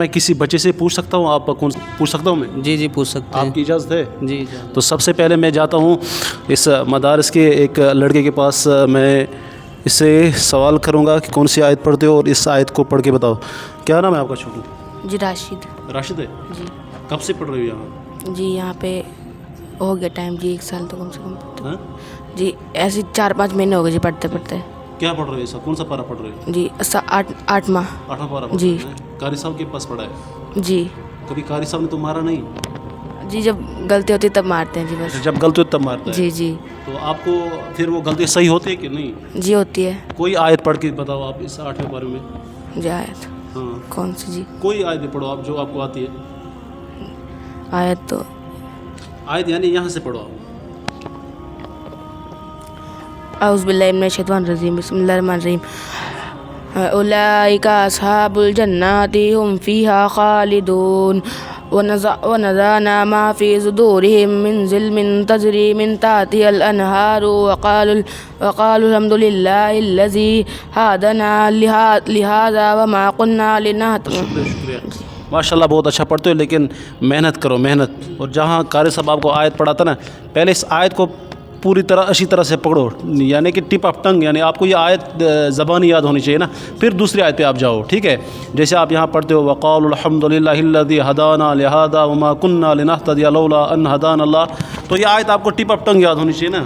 میں کسی بچے سے پوچھ سکتا ہوں؟ آپ کون پوچھ سکتا ہوں میں؟ جی پوچھ سکتے ہیں. آپ کی اجازت ہے؟ جی. تو سب سے پہلے میں جاتا ہوں اس مدارس کے ایک لڑکے کے پاس. میں اس سے سوال کروں گا کہ کون سی آیت پڑھتے ہو اور اس آیت کو پڑھ کے بتاؤ. کیا نام ہے آپ کا چھوٹو؟ جی راشد. راشد ہے. جی. کب سے پڑھ رہے ہو یہاں؟ جی یہاں پہ ہو گیا ٹائم جی 1 سال تو کم سے کم. ہاں جی ایسے 4-5 مہینے ہو گئے جی پڑھتے پڑھتے. کیا پڑھ رہے ہو؟ کون سا پارہ پڑھ رہے ہو؟ جی 8واں. 8واں پارہ جی. قاری صاحب کے پاس پڑھا ہے؟ جی. کبھی قاری صاحب نے تو مارا نہیں؟ جی جب غلطی ہوتی تب مارتے ہیں جی بس. جب غلطی ہوتی تب مارتا ہے؟ جی جی. تو آپ کو پھر وہ غلطی صحیح ہوتی ہے کہ نہیں؟ جی ہوتی ہے. کوئی آیت پڑھ کے بتاؤ آپ اس 8ویں پارے میں. جی آیت ہاں کون سی جی؟ کوئی آیت بھی پڑھو آپ جو آپ کو آتی ہے. آیت تو آیت یعنی یہاں سے پڑھو آپ. اعوذ باللہ من الشیطان الرجیم بسم اللہ الرحمن الرحیم. اولئک اصحاب الجنات هم فیہا خالدون ونزعنا ما في صدورهم من ظلم تجري من تحتها الأنهار وقالوا الحمد لله الذي هدانا لهذا وما كنا لنهتدي. ماشاء اللہ بہت اچھا پڑھتے ہو، لیکن محنت کرو محنت. اور جہاں قاری صاحب آپ کو آیت پڑھاتا نا، پہلے اس آیت کو پوری طرح اچھی طرح سے پکڑو، یعنی کہ ٹپ آف ٹنگ، یعنی آپ کو یہ آیت زبانی یاد ہونی چاہیے نا، پھر دوسری آیت پہ آپ جاؤ. ٹھیک ہے؟ جیسے آپ یہاں پڑھتے ہو وقالوا الحمد للہ الذی ہدانا لہذا وما كنا لنہتدی لولا ان ہدانا اللہ، تو یہ آیت آپ کو ٹپ آف ٹنگ یاد ہونی چاہیے نا.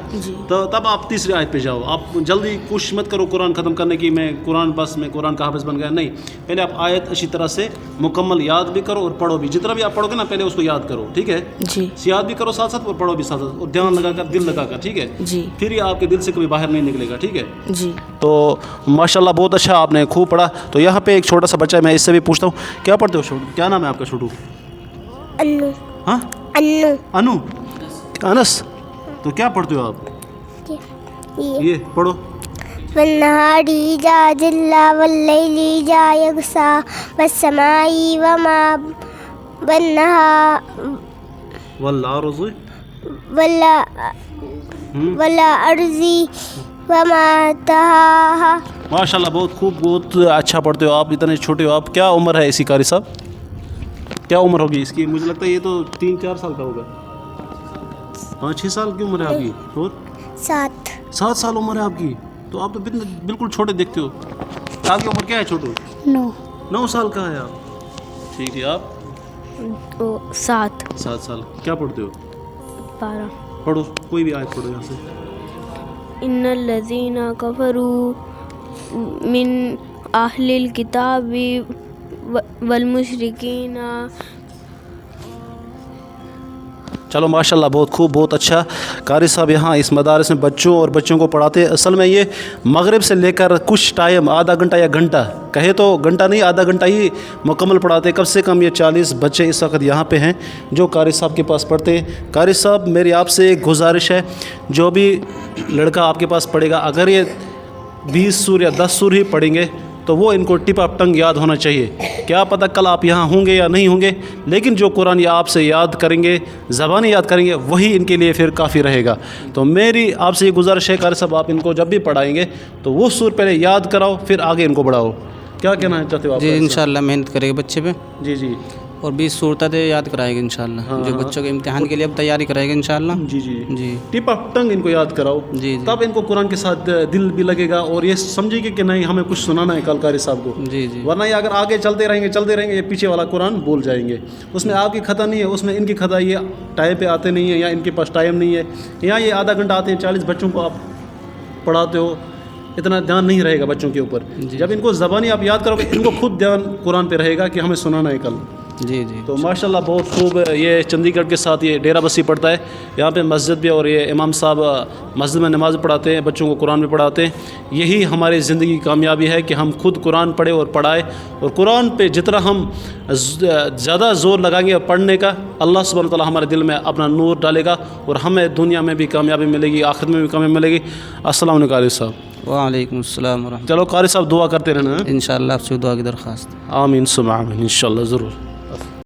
تو تب آپ تیسری آیت پہ جاؤ. آپ جلدی کوشش مت کرو قرآن ختم کرنے کی، میں قرآن کا حافظ بن گیا. نہیں، پہلے آپ آیت اچھی طرح سے مکمل یاد بھی کرو اور پڑھو بھی. جتنا بھی آپ پڑھو گے نا پہلے اس کو یاد کرو. ٹھیک ہے؟ جی. یاد بھی کرو ساتھ ساتھ اور پڑھو بھی ساتھ ساتھ، اور دھیان لگا کر دل لگا کر. ٹھیک ہے؟ جی. پھر یہ آپ کے دل سے کبھی باہر نہیں نکلے گا. ٹھیک ہے؟ جی. تو ماشاءاللہ بہت اچھا، آپ نے خوب پڑھا. تو یہاں پہ ایک چھوٹا سا بچہ ہے، میں اس سے بھی پوچھتا ہوں کیا پڑھتے ہو چھوٹو؟ کیا نام ہے آپ کا چھوٹو؟ انو. ہاں انو. انو. انس. تو کیا پڑھتے ہو آپ؟ یہ پڑھو. والنهار إذا جلى والليل إذا يغشى والسماء وما بناها والارض والأرض وما طحاها. ماشاءاللہ بہت خوب، بہت اچھا پڑھتے ہو آپ، اتنے چھوٹے ہو آپ. کیا عمر ہے اسی قاری صاحب؟ کیا عمر ہوگی اس کی؟ مجھے لگتا ہے یہ تو 3-4 سال کا ہوگا. 5-6 سال کی عمر ہے آپ کی. اور 7 سال عمر ہے آپ کی. تو آپ تو بالکل چھوٹے دیکھتے ہو. آپ کی عمر کیا ہے چھوٹو؟ 9 سال کا ہے آپ. ٹھیک ہے. آپ 7 سال. کیا پڑھتے ہو؟ 12. پڑھو کوئی بھی آیت پڑھو یہاں سے. ان الذين كفروا من اهل الكتاب والمشركين. چلو ماشاءاللہ بہت خوب، بہت اچھا. قاری صاحب یہاں اس مدارس میں بچوں کو پڑھاتے ہیں. اصل میں یہ مغرب سے لے کر کچھ ٹائم، آدھا گھنٹہ یا گھنٹہ، کہے تو گھنٹہ نہیں آدھا گھنٹہ ہی مکمل پڑھاتے ہیں. کم سے کم یہ 40 بچے اس وقت یہاں پہ ہیں جو قاری صاحب کے پاس پڑھتے ہیں. قاری صاحب میری آپ سے ایک گزارش ہے، جو بھی لڑکا آپ کے پاس پڑھے گا، اگر یہ 20 سور یا 10 سور ہی پڑھیں گے تو وہ ان کو ٹپ آف ٹنگ یاد ہونا چاہیے. کیا پتہ کل آپ یہاں ہوں گے یا نہیں ہوں گے، لیکن جو قرآن یہ آپ سے یاد کریں گے، زبانی یاد کریں گے، وہی ان کے لیے پھر کافی رہے گا. تو میری آپ سے یہ گزارش ہے قاری صاحب، آپ ان کو جب بھی پڑھائیں گے تو وہ سور پہلے یاد کراؤ، پھر آگے ان کو بڑھاؤ. کیا کہنا چاہتے ہو آپ؟ جی انشاءاللہ محنت کرے گا بچے پہ. جی. اور 20 صورتیں یاد کرائے گا انشاءاللہ. جو بچوں کے امتحان کے لیے اب تیاری کرائے گا انشاءاللہ. جی. ٹپ آف ٹنگ ان کو یاد کراؤ. جی. تب ان کو قرآن کے ساتھ دل بھی لگے گا اور یہ سمجھے گے کہ نہیں ہمیں کچھ سنانا ہے کل قاری صاحب کو. جی. ورنہ یہ اگر آگے چلتے رہیں گے یہ پیچھے والا قرآن بول جائیں گے. اس میں آپ کی خطا نہیں ہے، اس میں ان کی خطا. یہ ٹائم پہ آتے نہیں ہیں یا ان کے پاس ٹائم نہیں ہے، یا یہ آدھا گھنٹہ آتے ہیں. 40 بچوں کو آپ پڑھاتے ہو، اتنا دھیان نہیں رہے گا بچوں کے اوپر. جب ان کو زبانی آپ یاد کرو گے، ان کو خود دھیان قرآن پہ رہے گا کہ ہمیں سنانا ہے کل. جی. تو ماشاءاللہ بہت خوب. یہ چندی گڑھ کے ساتھ یہ ڈیرہ بسی پڑھتا ہے. یہاں پہ مسجد بھی، اور یہ امام صاحب مسجد میں نماز پڑھاتے ہیں، بچوں کو قرآن بھی پڑھاتے ہیں. یہی ہماری زندگی کی کامیابی ہے کہ ہم خود قرآن پڑھیں اور پڑھائیں. اور قرآن پہ جتنا ہم زیادہ زور لگائیں گے پڑھنے کا، اللہ سبحانہ وتعالیٰ ہمارے دل میں اپنا نور ڈالے گا اور ہمیں دنیا میں بھی کامیابی ملے گی، آخرت میں بھی کامیابی ملے گی. السلام علیکم قاری صاحب. وعلیکم السلام ورحمۃ. چلو قاری صاحب دعا کرتے رہنا. انشاءاللہ آپ سے دعا کی درخواست. آمین ثم آمین. انشاءاللہ ضرور.